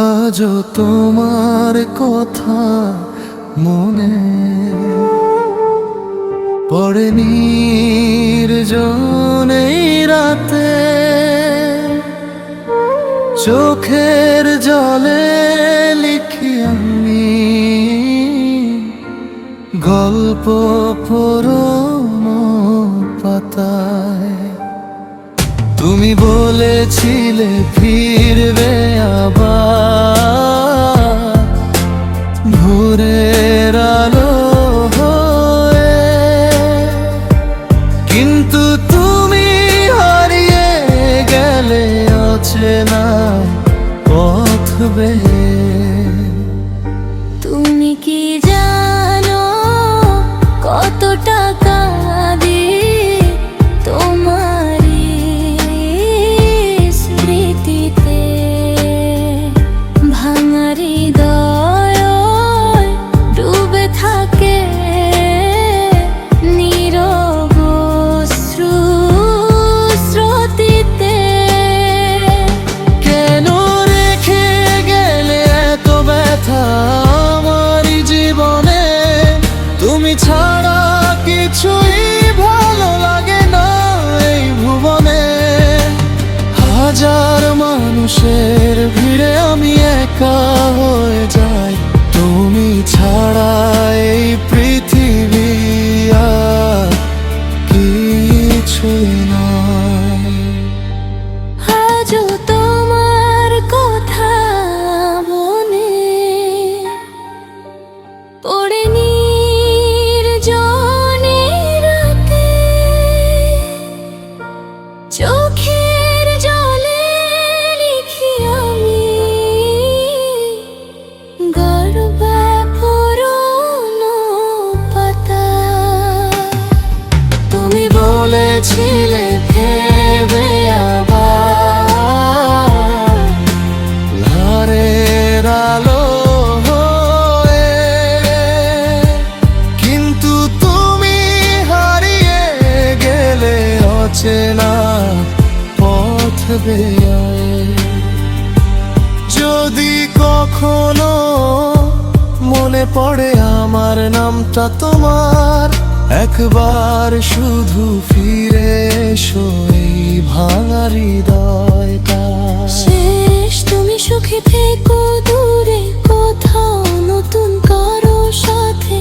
আজও তোমার কথা মনে পড়ে নির্জনে রাতে, চোখের জলে লিখি আমি গল্প পুরনো পাতায়। তুমি বলেছিলে ফিরবে আবার ভোরের আলো হয়ে, কিন্তু তুমি হারিয়ে গেলে অচেনা পথ বেয়ে। তুমি কি জানো কত টাকা দিয়ে তোমারই স্মৃতিতে ভাঙা হৃদয় ডুবে থাকে নীরব স্রোতিতে। কেন রেখে গেলে এত ব্যথা আমার জীবনে? তুমি ছাড়া কিছুই ভালো লাগে না এই ভুবনে। হাজার মানুষের ভিড়ে আমি একা হয়ে যাই, তুমি ছাড়া এই পৃথিবী আর কিছুই নয়। আজও তোমার কথা মনে পড়ে নির্জনে রাতে, চোখের জলে লিখি আমি গর্ব পুরনো পাতা। তুমি বলেছিলে ভেবে আবার ধারের আলো হয়ে, কিন্তু তুমি হারিয়ে গেলে অচেনা পথ বেয়ে। যদি কখনো মনে পড়ে আমার নামটা তোমার, একবার শুধু ফিরে এসো এই ভাঙা হৃদয়টা। শেষ তুমি সুখে থেকো দূরে কোথাও নতুন কারো সাথে,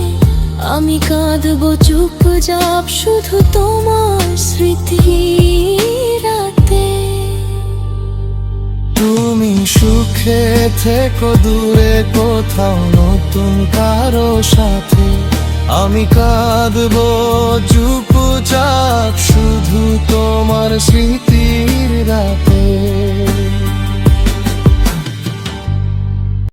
আমি কাঁদবো চুপচাপ শুধু তোমার স্মৃতি রাতে। তুমি সুখে থেকো দূরে কোথাও নতুন কারো সাথে, আমি কাঁদবো চুপচাপ শুধু তোমার স্মৃতি